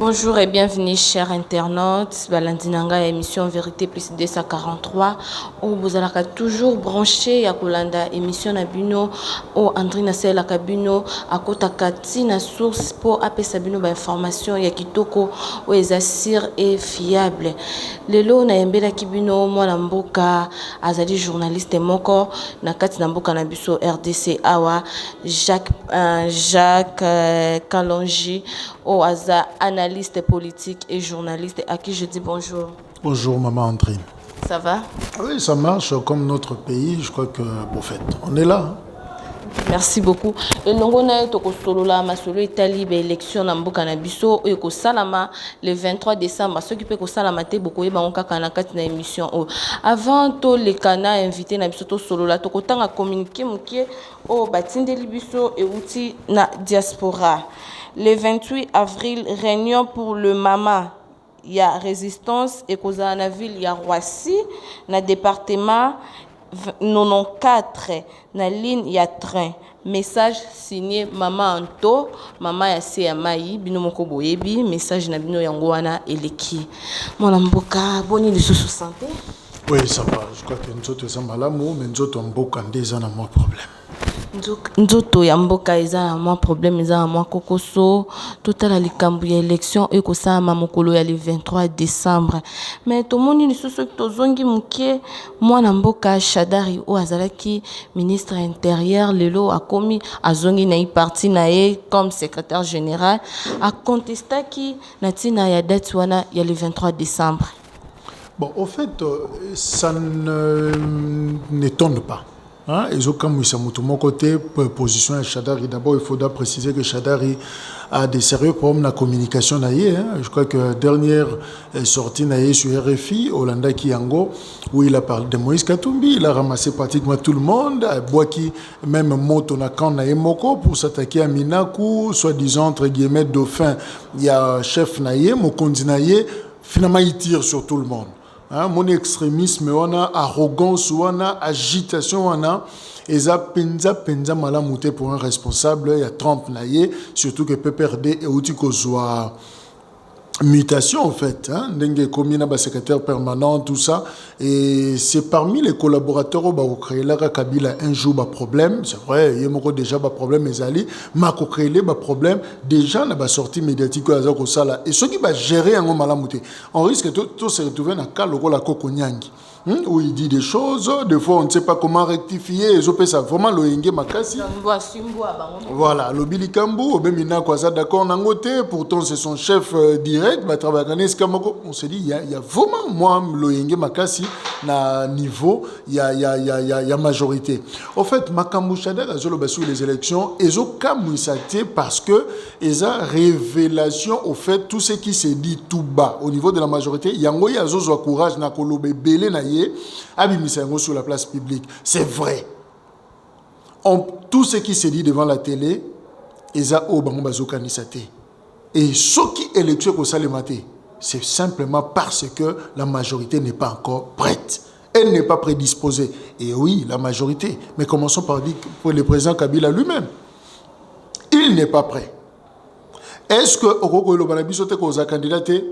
Bonjour et bienvenue chers internautes. Balandinanga émission Vérité plus 243 où vous allez toujours branché à Kolanda émission Nabino ou Andrina Sela Kabino à Kotakati na source pour appeler Sabino ba information ya kitoko ou exasir et fiable. Lelo na yembela kibino mwana mboka azali journaliste moko na kati na mboka na biso RDC awa Jacques Kalonji ou aza analyste politique et journaliste à qui je dis bonjour. Bonjour maman Andrine. Ça va? Oui, ça marche comme notre pays, je crois que bon fait, on est là. Merci beaucoup. Et nous avons solola masolo Italie élection na mboka na biso et ko salama le 23 décembre ceux qui peut ko salama te boko yeba ngaka na kati na émission avant to le kana invité na biso to solola to kotanga communiquer mukie o batindeli biso et outil na diaspora. Le 28 avril, réunion pour le Mama. Il y a résistance et cause à la ville, il y a Roissy, dans le département 94, dans la ligne, il y a train. Message signé Maman Anto, Maman Yassé Amaï, Bino Moko Boyebi, message na Bino Yangoana Eleki. Mon amboka, boni de sous santé? Oui, ça va. Je crois que nous sommes malades, mais nous sommes beaucoup en des ans à mon problème. Nzoto ya mboka eza mwa problème eza mwa kokoso totala likambo ya élection ekosama mokolo ya le 23 décembre mais tomoni lisusu tozongi mukie mwana mboka Shadari o azalaki ministre intérieur lelo akomi azongi na parti na ye comme secrétaire général a contestaki na tina ya date wana ya le 23 décembre. Bon, au fait, ça n'étonne pas. Hein? Et comme ils sont de mon côté, position à Shadari, d'abord il faudra préciser que Shadari a des sérieux problèmes de communication. Je crois que dernière sortie sur RFI, Hollanda Kiango, où il a parlé de Moïse Katumbi, il a ramassé pratiquement tout le monde, Boaki, même Moto Nakan Moko pour s'attaquer à Minaku, soi-disant entre guillemets dauphin, il y a chef Naye, Mokondi Naye, finalement il tire sur tout le monde. Mon extrémisme, on a arrogance, on a agitation, on a et ça penza malamouté pour un responsable. Il y a Trump naïe, surtout que PPRD et outil qu'on soit mutation en fait, Dengue Komina, secrétaire permanent, tout ça, et c'est parmi les collaborateurs au créé là Kabila un jour bas problème, c'est vrai, il y a déjà bas problème mais ali, Mako créé bas problème déjà na bas sortie médiatique à Zako Sala et ceux qui va gérer un malamouté, on risque de se retrouver dans cas le la Kokonyangi. Où il dit des choses, des fois on ne sait pas comment rectifier, et je ça vraiment l'Oyenge Makasi. Voilà, l'Obili Kambu, Obemina Kwaza d'accord Nangote, pourtant c'est son chef direct, on s'est dit, il y a vraiment, moi, l'Oyenge Makasi, na niveau, il y a majorité. En fait, Makambu Shadar a joué sur les élections, et je suis parce que, ils ont révélation, au fait, tout ce qui s'est dit tout bas, au niveau de la majorité, il y a un courage, na Kolobe Belé, na sur la place publique. C'est vrai. Tout ce qui s'est dit devant la télé, et ce qui est élection pour ça le matin, c'est simplement parce que la majorité n'est pas encore prête. Elle n'est pas prédisposée. Et oui, la majorité. Mais commençons par dire pour le président Kabila lui-même. Il n'est pas prêt. Est-ce que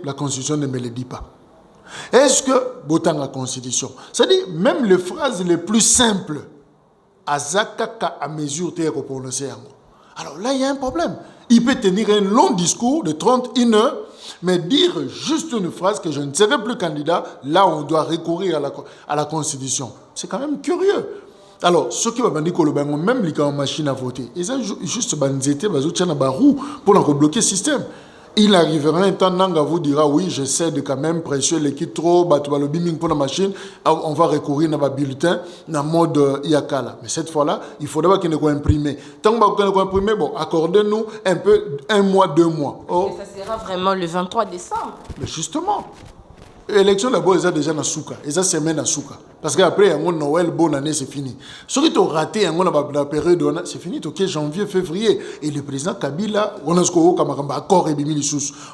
la Constitution ne me le dit pas? Est-ce que, botant la Constitution, c'est-à-dire même les phrases les plus simples, Azakaka à mesure de prononcer. Alors là, il y a un problème. Il peut tenir un long discours de 31 heures, mais dire juste une phrase que je ne serai plus candidat, là on doit recourir à la Constitution. C'est quand même curieux. Alors, ceux qui vont dire que même les machines à voter, ils ont juste pour bloquer le système. Il arrivera un temps, Nanga vous dira, oui, j'essaie de quand même presser l'équipe trop, pour la machine, on va recourir à un bulletin, dans mode Iakala. Mais cette fois-là, il faudra qu'il ne soit imprimé. Tant qu'on ne soit imprimé, bon, accordez-nous un peu, 1 mois, 2 mois. Oh. Et ça sera vraiment le 23 décembre. Mais justement. Élection d'abord, ils ont déjà na souka, ils ont semaine na souka. Parce qu'après, il y a Noël, bonne année, c'est fini. Ceux qui ont raté, la période, c'est fini, ok, janvier, février. Et le président Kabila, on a ce qu'on a accord et bimili.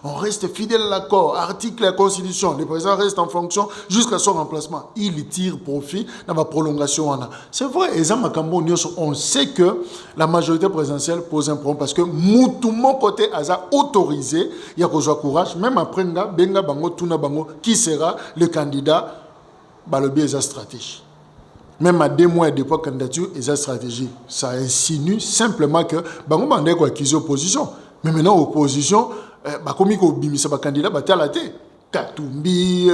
On reste fidèle à l'accord, article de la Constitution. Le président reste en fonction jusqu'à son remplacement. Il tire profit dans la prolongation. C'est vrai, on sait que la majorité présidentielle pose un problème parce que mon côté a autorisé, il y a courage, même après, Benga Bango, Tuna Bango, qui sera le candidat. Le biais est stratégie. Même à 2 mois depuis la candidature, il y a stratégie. Ça insinue simplement que Bango Bandé a accusé l'opposition. Mais maintenant, l'opposition, comme il y a un candidat, il y a la tête. Katumbi,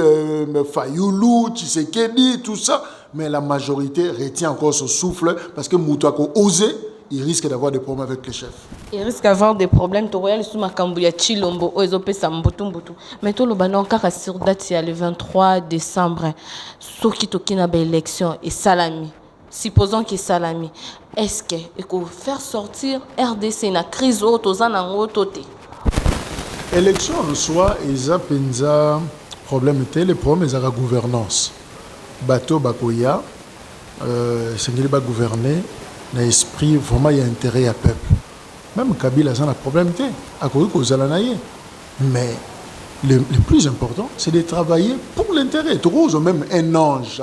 Fayoulou, Tshisekedi, tout ça. Mais la majorité retient encore son souffle parce que Moutouako osé. Il risque d'avoir des problèmes avec les chefs. Il risque d'avoir des problèmes. Tu vois, sous ma cambouya Chilombo, ils ont fait ça mbotumbutu. Mais tout le banon car sur date il y a le 23 décembre. Ceux qui toquent na élection et Salami. Supposons qu'il Salami. Est-ce que il faut faire sortir RDC na crise auto zanango toté? Élection en soi, ils ont un problème était le problème est la gouvernance. Bateau Bakoya, c'est qu'il va gouverner. L'esprit, vraiment, il y a intérêt à peuple. Même Kabila, ça a un problème. Mais le plus important, c'est de travailler pour l'intérêt. Tous même un ange,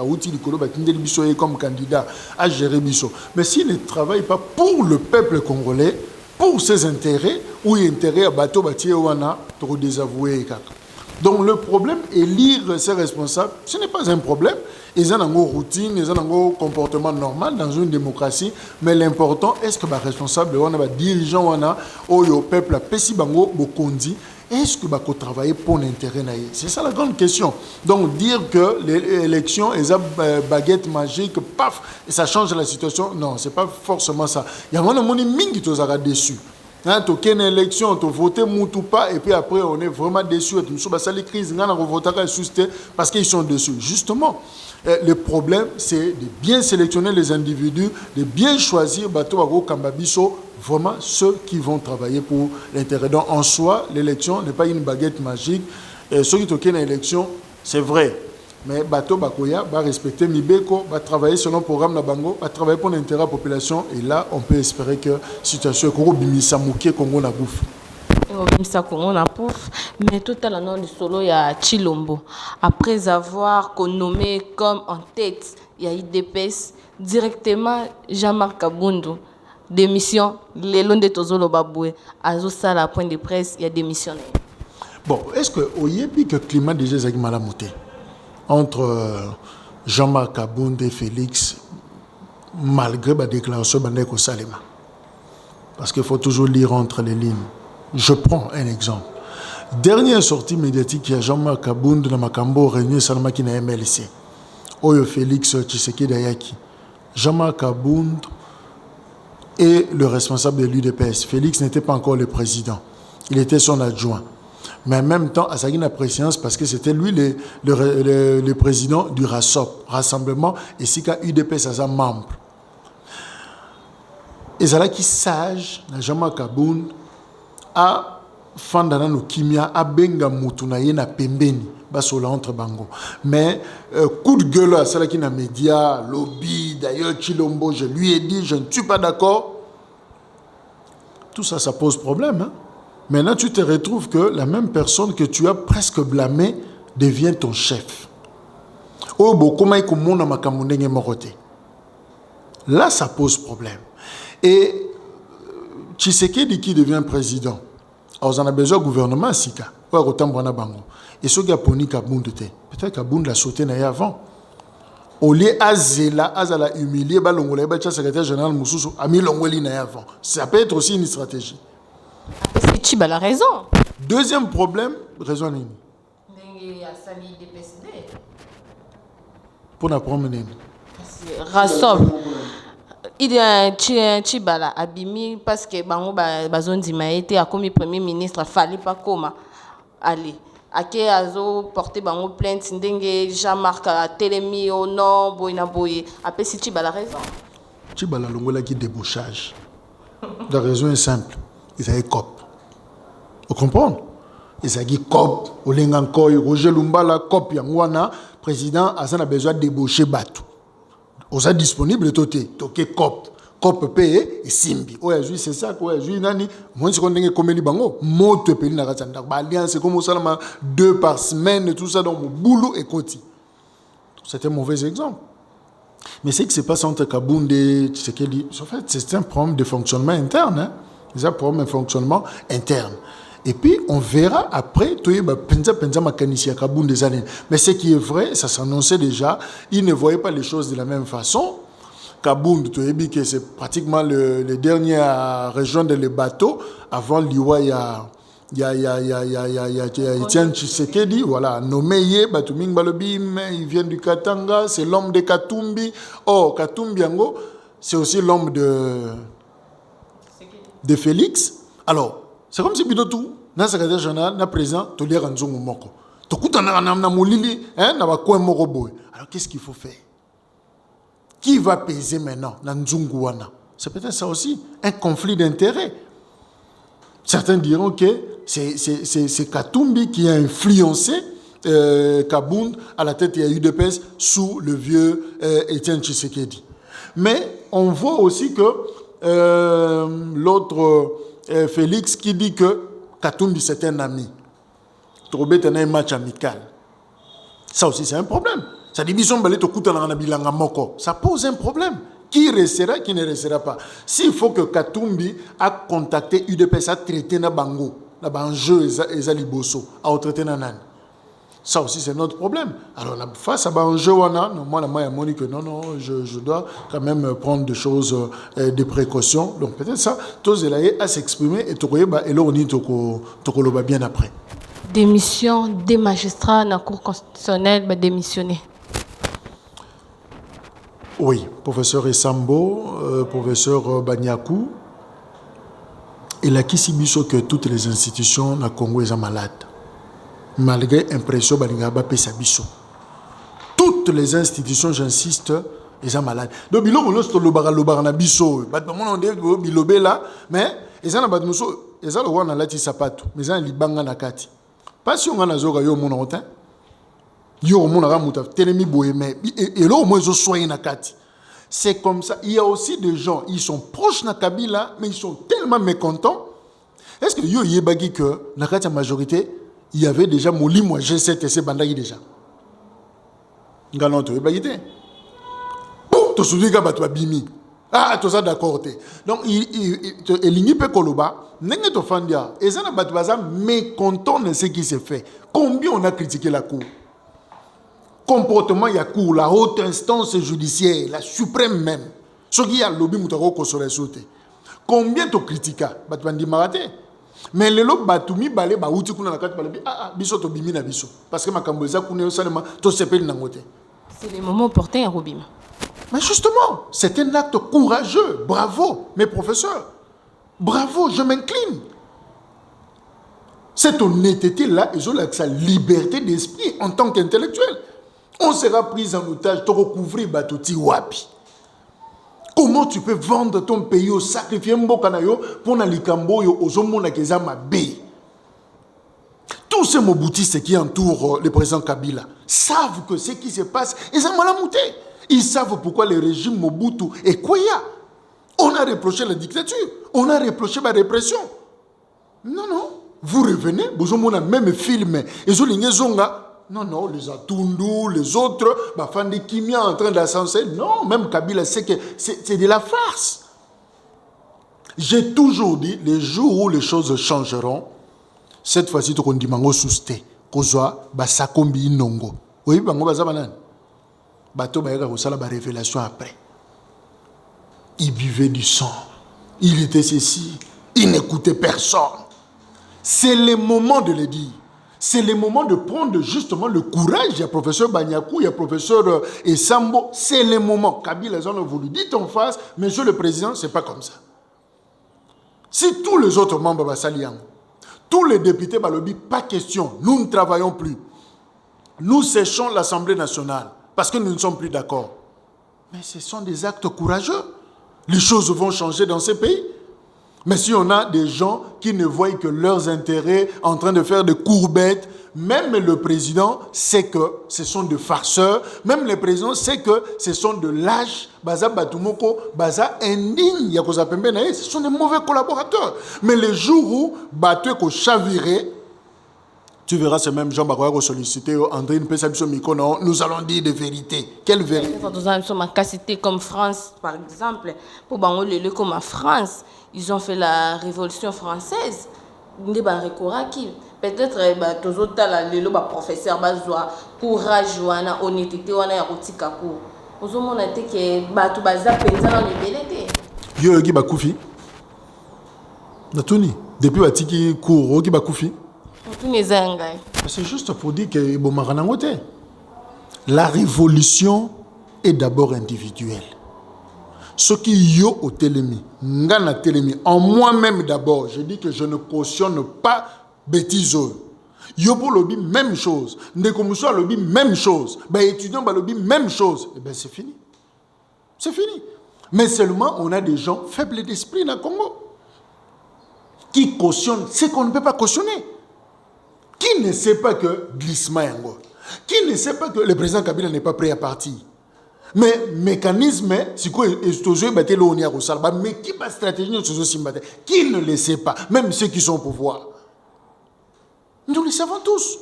comme candidat à gérer Bisso. Mais s'il ne travaille pas pour le peuple congolais, pour ses intérêts, ou intérêt à bateau, pour désavouer. Donc le problème, élire ses responsables, ce n'est pas un problème. Ils ont une routine, ils ont un comportement normal dans une démocratie. Mais l'important, est-ce que les responsables, les dirigeants, le peuple, est-ce que vous travaillez pour l'intérêt? C'est ça la grande question. Donc dire que l'élection est une baguette magique, paf, et ça change la situation, non, ce n'est pas forcément ça. Il y a un monde qui est déçu. Tu as une élection, tu as voté ou pas, et puis après on est vraiment déçu. Les crises, on a voté parce qu'ils sont dessus. Justement, le problème, c'est de bien sélectionner les individus, de bien choisir vraiment ceux qui vont travailler pour l'intérêt. Donc en soi, l'élection n'est pas une baguette magique. Ceux qui ont une élection, c'est vrai. Mais Bato Bakoya va respecter Mibeko, va travailler selon le programme de Bango, va travailler pour l'intérêt de la population. Et là, on peut espérer que la situation est Congo Bimisa Mouké, Congo na bouffe. Congo na pouf, mais tout à l'heure du solo il y a Chilombo. Après avoir nommé comme en tête, il y a IDPS directement Jean-Marc Kabundu. Démission, les longs de Tozolo Baboué, à la point de presse, il y a démissionné. Bon, est-ce que au Yébi que le climat déjà est malamouté entre Jean-Marc Kabundu et Félix, malgré la déclaration de Bandeko Salema? Parce qu'il faut toujours lire entre les lignes. Je prends un exemple. Dernière sortie médiatique, il y a Jean-Marc Kabundu dans Makambo, Réunion Salama qui n'a MLC. Oyo Félix Tshisekedi Ayaki. Jean-Marc Kabundu est le responsable de l'UDPS. Félix n'était pas encore le président. Il était son adjoint. Mais en même temps, à la présidence, parce que c'était lui le président du RASOP, Rassemblement, et Sika UDPS à sa membre. Et c'est là qui sage, Jean-Marc Kabundu, a fandana no kimia a benga mutu na ye na pembeni basola entre bango. Mais coup de gueule à cela qui na média lobby d'ailleurs Chilombo, je lui ai dit je ne suis pas d'accord. Tout ça, ça pose problème. Hein? Maintenant tu te retrouves que la même personne que tu as presque blâmé devient ton chef. Là ça pose problème. Et Tshisekedi qui devient président, alors on a besoin du gouvernement Sika, et ce qui a poni Kabundu, peut-être Kabundu l'a sauté avant. Au lieu Azela humilié, le secrétaire général Moussou a mis l'ongoli avant. Ça peut être aussi une stratégie. C'est Chiba la raison. Deuxième problème, raison nini. Pour la promener. Rassob. Il y a Chibala abimi parce que bango bazon dimaete a comme premier ministre fallait pas comment aller ake azo porter bango plainte ndenge Jean-Marc a télémi au non boyna boye après si Chibala raison. Chibala longola qui débouchage. La raison est simple, ils avaient cop. Vous comprenez? ezaki COP olenga nkoy Roger Lumbala COP yangwana président a besoin de débaucher bateau oza disponible toté toke COP pe et simbi oya c'est ça quoi nani moi c'est ndenge komeli bango moto pe na katanda ba alliance comme ça 2 par semaine tout ça dans mon boulot et koti. C'est un mauvais exemple. Mais ce qui se passe entre Kabound et Tshisekedi, en fait, c'est un problème de fonctionnement interne. Hein? C'est un problème de fonctionnement interne. Et puis, on verra après, mais ce qui est vrai, ça s'annonçait déjà, ils ne voyaient pas les choses de la même façon. Kabound, c'est pratiquement le dernier à rejoindre les bateaux. Avant Liwa, il y a Etienne Tshisekedi, voilà, nommé Batuming Balobim, il vient du Katanga, c'est l'homme de Katumbi. Oh, Katumbi Yango, c'est aussi l'homme de Félix. Alors, c'est comme si Bidotou, dans le secrétaire général, dans le président, tu l'as rendu au moko. Tu alors, qu'est-ce qu'il faut faire? Qui va peser maintenant dans Nzunguana? C'est peut-être ça aussi, un conflit d'intérêts. Certains diront que c'est Katumbi qui a influencé Kabound à la tête de UDPS sous le vieux Etienne Tshisekedi. Mais on voit aussi que l'autre Félix qui dit que Katumbi c'est un ami. Trobé est un match amical. Ça aussi c'est un problème. Ça dit ça pose un problème. Qui restera, qui ne restera pas. S'il faut que Katumbi a contacté UDPS, a traité na bango, na banjeu et liboso, a traité na nan. Ça aussi c'est notre problème. Alors face à banjeu wana, moi la moni que non, je dois quand même prendre des choses, des précautions. Donc peut-être ça, tous les à s'exprimer et tokoyeba et l'oni tokoloba bien après. Démission des magistrats dans la Cour constitutionnelle va démissionner. Oui, professeur Essambo, professeur Banyakou, il a quitté que toutes les institutions na Congo sont malades. Malgré l'impression que Sabiso. Toutes les institutions, j'insiste, sont malades. Donc, il y a des gens qui sont malades, mais ils ont des gens qui sont malades, mais ils ont des gens qui pas si on a des gens qui sont malades. C'est comme ça. Il y a aussi des gens, ils sont proches de Kabila, mais ils sont tellement mécontents. Est-ce que yo yebagi que dans la majorité, il y avait déjà Moli, moi G7 et c'est bandagi déjà. Galant to yebagi te. Pour te souvenir que tu as bimi. Ah, tout ça d'accord. Donc il peut koloba, n'engé to fandia. Et ça na batu baza mécontent de ce qui s'est fait. Combien on a critiqué la cour? Comportement il y a cour, la haute instance judiciaire, la suprême même. Ce qui a lobby moutako kosole sauté. Combien tu critiques? Batu bandi maraté. Mais le lob batumi balé ba uti kuna nakati balabi biso to bimi na biso parce que makambo eza kuna yosalema to sepeli na ngote. C'est les moments opportuns à Robima. Mais justement, c'est un acte courageux. Bravo, mes professeurs. Bravo, je m'incline. Cette honnêteté-là, ils ont sa liberté d'esprit en tant qu'intellectuel. On sera pris en otage, te recouvrir batoti wapi. Comment tu peux vendre ton pays au sacrifier mbokanayo pour na likambo yo ozomona kezama bé. Tous ces moboutistes qui entourent le président Kabila savent que ce qui se passe, ils ont malamouté. Ils savent pourquoi le régime Mobutu est quoi. On a reproché la dictature, on a reproché la répression. Non, non, vous revenez, vous avez même film, ils ont ligné zonga. Non, les Atundu, les autres, Bafandi Kimia en train d'ascenser. Non, même Kabila sait que c'est de la farce. J'ai toujours dit, les jours où les choses changeront, cette fois-ci, tu dis mango souste, kozwa basakombi inongo. Oui, bango bazabanan. Bato bayaka kosala ba révélation après. Il buvait du sang. Il était ceci. Il n'écoutait personne. C'est le moment de le dire. C'est le moment de prendre justement le courage. Il y a professeur Banyakou, il y a professeur Essambo. C'est le moment. Kabila, ils ont voulu. Dites en face, monsieur le président, c'est pas comme ça. Si tous les autres membres de Saliang, tous les députés Balobi, pas question, nous ne travaillons plus. Nous séchons l'Assemblée nationale parce que nous ne sommes plus d'accord. Mais ce sont des actes courageux. Les choses vont changer dans ces pays. Mais si on a des gens qui ne voient que leurs intérêts en train de faire des courbettes, même le président sait que ce sont des farceurs, même le président sait que ce sont de lâches, baza batumoko, baza indigne, ce sont des mauvais collaborateurs. Mais le jour où Batou est chaviré, tu verras ces mêmes gens qui ont sollicité André nous allons dire des vérités. Quelle vérité? Comme France, par exemple, pour Bangolele comme à France, ils ont fait la Révolution française. Peut-être que les professeurs ont courage, honnêteté, vous avez dit que Batou Baza pensa dans le délai. Yo qui bakoufi. Natuni depuis batiki cours qui bakoufi. C'est juste pour dire que bon maranangote. La révolution est d'abord individuelle. Ce qui yo au télémi, ngana télémi en moi-même d'abord, je dis que je ne cautionne pas bêtises. Yo pour lobby même chose, Ndekomuso lobby même chose, ben étudiant ba lobby même chose, et ben c'est fini. C'est fini. Mais seulement on a des gens faibles d'esprit dans le Congo qui cautionnent ce qu'on ne peut pas cautionner. Qui ne sait pas que glissement est encore? Qui ne sait pas que le président Kabila n'est pas prêt à partir? Mais mécanisme, c'est quoi? Mais qui va stratégie? Qui ne le sait pas? Même ceux qui sont au pouvoir. Nous le savons tous.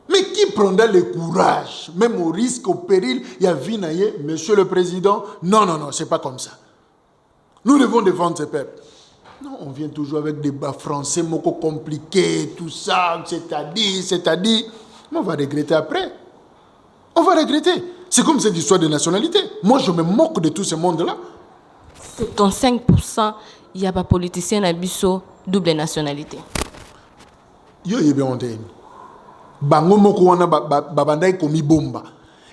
Mais qui prendra le courage, même au risque, au péril? Il y a Vinaye, monsieur le président. Non, non, non, c'est pas comme ça. Nous devons défendre ce peuple. Non, on vient toujours avec des bas français, mots compliqués, tout ça, c'est-à-dire. Mais on va regretter après. On va regretter. C'est comme cette histoire de nationalité. Moi, je me moque de tout ce monde-là. 75%, il y a pas politicien à Bisso, double nationalité. Yo yebe onde. Bango moko wana babandai komi bomba.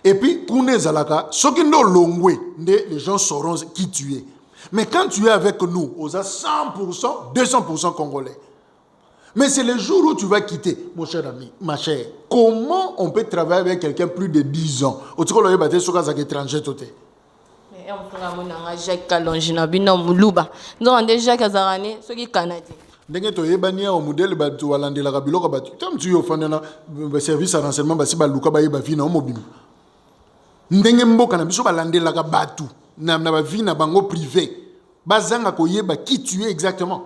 Et puis, kune zalaka, soki ndo longwe, les gens sauront qui tu es. Mais quand tu es avec nous, on a 100%, 200% congolais. Mais c'est le jour où tu vas quitter, mon cher ami, ma chère. Comment on peut travailler avec quelqu'un plus de 10 ans? Au tout cas, il y a des étrangers. Jacques Kalonji na bino muluba. Nous on déjà Kazarane, ceux qui canadien. Ndenge to yebania au modèle batu walandela ka biloko batu. Tam tu yo fandana service à renseignement basi ba luka ba yeba vina mobile. Ndenge mboka na biso balandela ka batu na ba vina bango privé. Bazanga ko yeba qui tu es exactement.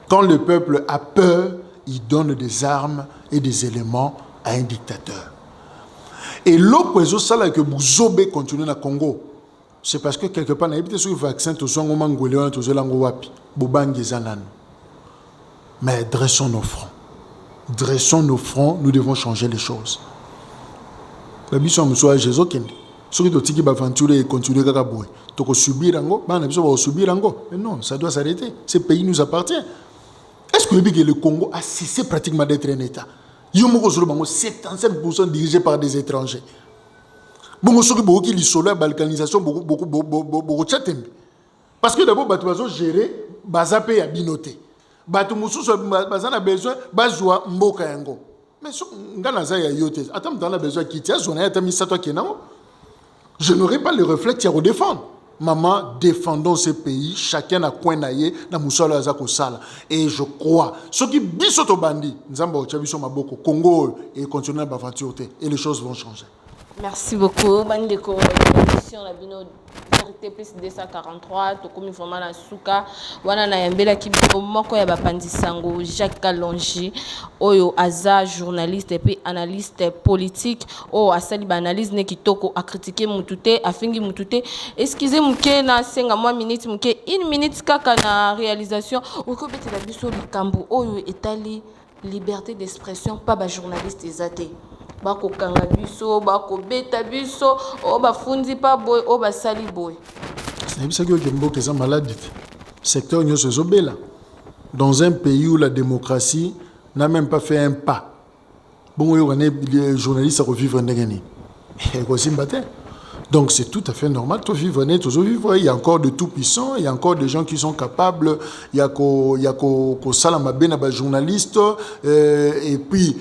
Quand le peuple a peur, il donne des armes et des éléments à un dictateur. Et l'opposition, ça là que Bouzobé continue dans le Congo, c'est parce que quelque part, il y a des vaccins, tout ça, on a ngolé, tout ça, l'angoapi, bobangi zanan. Mais dressons nos fronts. Dressons nos fronts, nous devons changer les choses. La mission de M. Jésus Kende. Ceux qui ont aventuré et continuer à bouer. Donc, subir ango, subir ango. Mais non, ça doit s'arrêter. Ce pays nous appartient. Est-ce que le Congo a cessé pratiquement d'être un État? Il y a 75% dirigé par des étrangers. Bon, ce qui est la balkanisation, beaucoup de chatem. Parce que d'abord, ils ont géré, bazapé à binoté. Ils ont besoin, bazwa mboka yango. Mais ngana ya yote. Attends, on a besoin de quitter. Je n'aurai pas le réflexe à redéfendre. Maman, défendons ce pays, chacun a coin naïe, na musala azako sala. Et je crois, ce qui bisoto bandi, nzamba ochabiso maboko, Congo et continuer à l'aventure et les choses vont changer. Merci beaucoup, Bandeko. Émission la bino vérité plus 243, to comme vraiment la souka, wana na yambela ki moko ya bapandi sango Jacques Kalonji, oyo aza journaliste et puis analyste politique, o asali ba analyse ne kitoko a critiquer mutute, afingi mutute. Excusez muke na senga moi minute muke 1 minute kaka na réalisation, o ko beti la biso likambo oyo etali liberté d'expression pas ba journaliste ezate. Bako kanga biso, bako beta biso, o ba fundi pa boy, o ba sali boy. C'est ça que Mboka est malade. Secteur Nyo Sezobela. Dans un pays où la démocratie n'a même pas fait un pas. Bon, les journalistes à revivre Ndegeni. Donc c'est tout à fait normal de vivre. Il y a encore de tout puissants, il y a encore des gens qui sont capables. Il y a ko salamabena ba journaliste et puis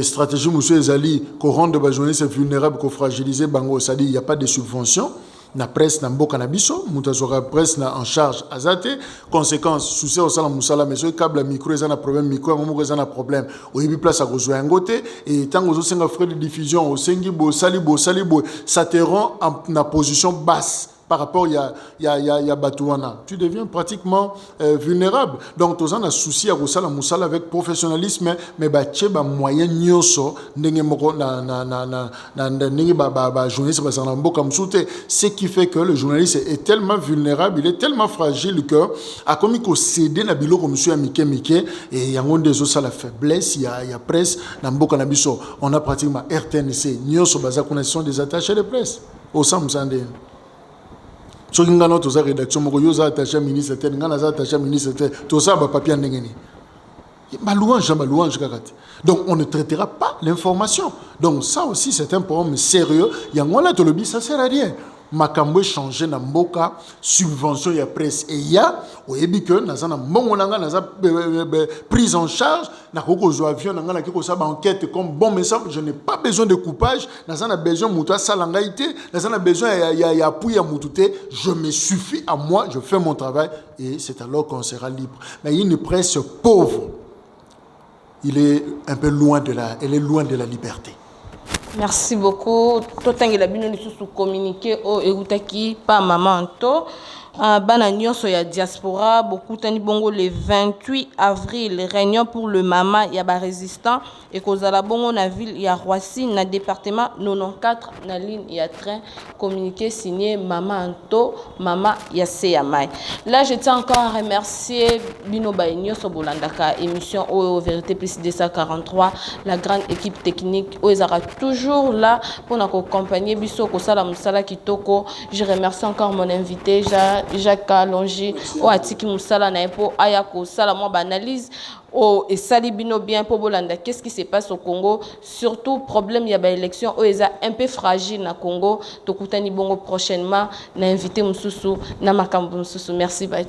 stratégie monsieur Ezali ko rendre ba journaliste vulnérable, ko fragiliser bango, c'est-à-dire il n'y a pas de subventions. na presse na mboka na biso muta soka presse na en charge azate conséquence souci au sala musala mais ce câble micro ezana problème micro ngomoko ezana problème oyebi place à kozwa yangote et tango zo senga frais de diffusion au sengi bo sali bo ça te rend en position basse par rapport ya Batouana, tu deviens pratiquement vulnérable. Donc, tu as un souci à Roussala Moussala avec professionnalisme, mais tu as un moyen nyoso, ce qui fait que le journaliste est tellement vulnérable, il est tellement fragile que, à comme il faut céder na bilo comme monsieur Mike, et il y a des autres la faiblesse, il y a presse, on a pratiquement RTNC, nyoso, sont des attachés de presse. Au Samsandé. So qui ngana to za rédaction moko yo za attaché ministre tel ngana za attaché ministre tel to ça ba papier ndengeni ba louange kakati. Donc on ne traitera pas l'information. Donc ça aussi c'est un problème sérieux. Yangola to lobi ça sert à rien. Makambo changer na mboka subvention ya presse et ya oyebi que nazana mbongo nanga naza prise en charge na koko zo avion nanga na kiko sa ba enquête comme bon mais ça je n'ai pas besoin de coupage nazana besoin muto salangaité nazana besoin ya appui ya mututé je me suffis à moi je fais mon travail et c'est alors qu'on sera libre. Mais une presse pauvre elle est loin de la liberté. Merci beaucoup. Totangi la bino lisusu communiquer o erutaki pa maman to. Bana nyonso ya diaspora beaucoup tani bongo le 28 avril réunion pour le mama ya ba résistant et kozala bongo na ville ya Roissy na département 94 na ligne ya train communiqué signé Mama Anto Mama ya Seyamai. Là je tiens encore à remercier Bino Baïnyo Bolandaka émission au Vérité plus 243 la grande équipe technique où ils sera toujours là pour nous accompagner biso ko sala musala kitoko. Je remercie encore mon invité Jacques Alongi o atiki musala na epo ayako sala mo analyse o et sali bino bien pour bolanda qu'est-ce qui se passe au Congo surtout problème il y a ba élection o eza un peu fragile na Congo to kutani bongo prochainement na invité mususu na makambo mususu merci bye.